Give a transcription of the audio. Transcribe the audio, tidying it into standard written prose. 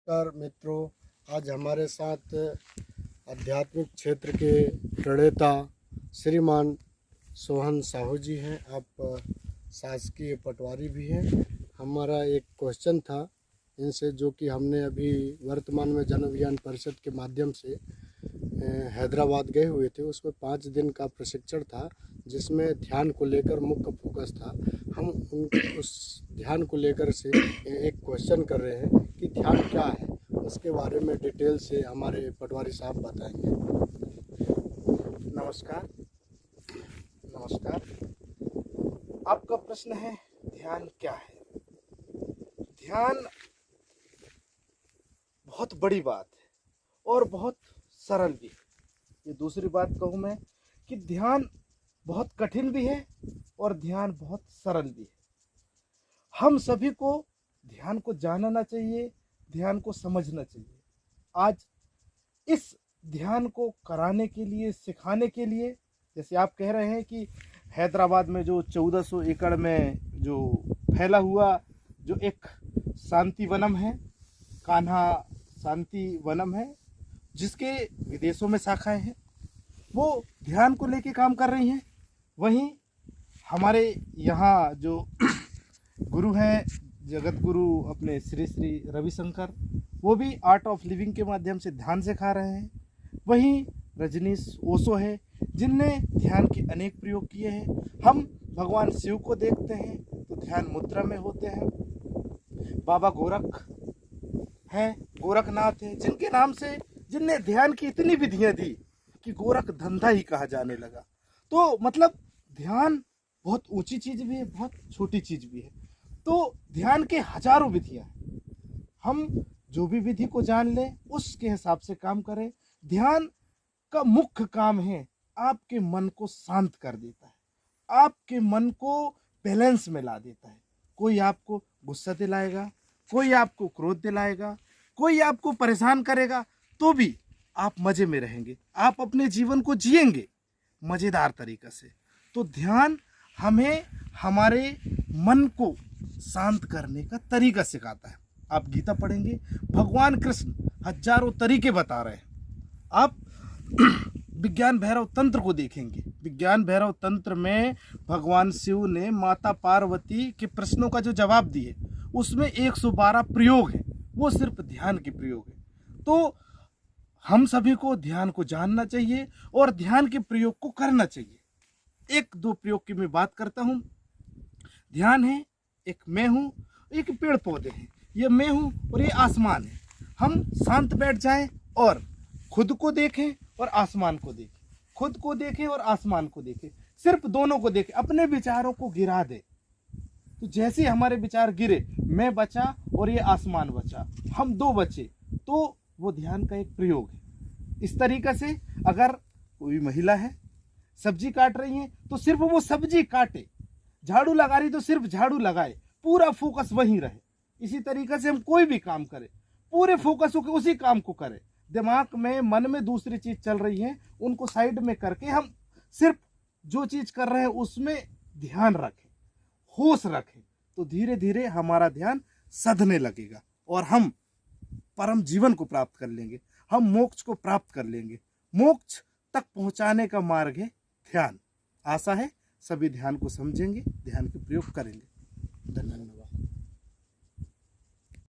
नमस्कार मित्रों, आज हमारे साथ आध्यात्मिक क्षेत्र के प्रणेता श्रीमान सोहन साहू जी हैं। आप शासकीय पटवारी भी हैं। हमारा एक क्वेश्चन था इनसे, जो कि हमने अभी वर्तमान में जन विज्ञान परिषद के माध्यम से हैदराबाद गए हुए थे। उसमें 5 दिन का प्रशिक्षण था, जिसमें ध्यान को लेकर मुख्य फोकस था। हम उस ध्यान को लेकर से एक क्वेश्चन कर रहे हैं कि ध्यान क्या है, उसके बारे में डिटेल से हमारे पटवारी साहब बताएंगे। नमस्कार। आपका प्रश्न है ध्यान क्या है। ध्यान बहुत बड़ी बात है और बहुत सरल भी है। ये दूसरी बात कहूँ मैं कि ध्यान बहुत कठिन भी है और ध्यान बहुत सरल भी है। हम सभी को ध्यान को जानना चाहिए, ध्यान को समझना चाहिए। आज इस ध्यान को कराने के लिए, सिखाने के लिए, जैसे आप कह रहे हैं कि हैदराबाद में जो 1400 एकड़ में जो फैला हुआ जो एक शांति वनम है, कान्हा शांति वनम है, जिसके विदेशों में शाखाएं हैं, वो ध्यान को लेके काम कर रही हैं। वहीं हमारे यहाँ जो गुरु हैं, जगत गुरु अपने श्री श्री रविशंकर, वो भी आर्ट ऑफ लिविंग के माध्यम से ध्यान सिखा रहे हैं। वहीं रजनीश ओशो है, जिनने ध्यान के अनेक प्रयोग किए हैं। हम भगवान शिव को देखते हैं तो ध्यान मुद्रा में होते हैं। बाबा गोरख हैं, गोरखनाथ है, जिनके नाम से जिनने ध्यान की इतनी विधियां दी कि गोरख धंधा ही कहा जाने लगा। तो मतलब ध्यान बहुत ऊंची चीज भी है, बहुत छोटी चीज भी है। तो ध्यान के हजारों विधियां हैं। हम जो भी विधि को जान लें, उसके हिसाब से काम करें। ध्यान का मुख्य काम है आपके मन को शांत कर देता है, आपके मन को बैलेंस में ला देता है। कोई आपको गुस्सा दिलाएगा, कोई आपको क्रोध दिलाएगा, कोई आपको परेशान करेगा, तो भी आप मजे में रहेंगे, आप अपने जीवन को जिएंगे मजेदार तरीके से। तो ध्यान हमें हमारे मन को शांत करने का तरीका सिखाता है। आप गीता पढ़ेंगे, भगवान कृष्ण हजारों तरीके बता रहे हैं। आप विज्ञान भैरव तंत्र को देखेंगे, विज्ञान भैरव तंत्र में भगवान शिव ने माता पार्वती के प्रश्नों का जो जवाब दिए, उसमें 112 प्रयोग है, वो सिर्फ ध्यान के प्रयोग है। तो हम सभी को ध्यान को जानना चाहिए और ध्यान के प्रयोग को करना चाहिए। 1-2 प्रयोग की मैं बात करता हूँ। ध्यान है, एक मैं हूँ, एक पेड़ पौधे हैं, ये मैं हूँ और ये आसमान है। हम शांत बैठ जाएं और खुद को देखें और आसमान को देखें, खुद को देखें और आसमान को देखें, सिर्फ दोनों को देखें, अपने विचारों को गिरा दे। तो जैसे ही हमारे विचार गिरे, मैं बचा और ये आसमान बचा, हम 2 बचे, तो वो ध्यान का एक प्रयोग है। इस तरीके से अगर कोई महिला है, सब्जी काट रही है, तो सिर्फ वो सब्जी काटे, झाड़ू लगा रही तो सिर्फ झाड़ू लगाए, पूरा फोकस वहीं रहे। इसी तरीके से हम कोई भी काम करें, पूरे फोकस होकर उसी काम को करें। दिमाग में, मन में दूसरी चीज चल रही है, उनको साइड में करके हम सिर्फ जो चीज कर रहे हैं उसमें ध्यान रखें, होश रखें। तो धीरे धीरे हमारा ध्यान सधने लगेगा और हम परम जीवन को प्राप्त कर लेंगे, हम मोक्ष को प्राप्त कर लेंगे। मोक्ष तक पहुंचाने का मार्ग है ध्यान। आशा है सभी ध्यान को समझेंगे, ध्यान के प्रयोग करेंगे। धन्यवाद।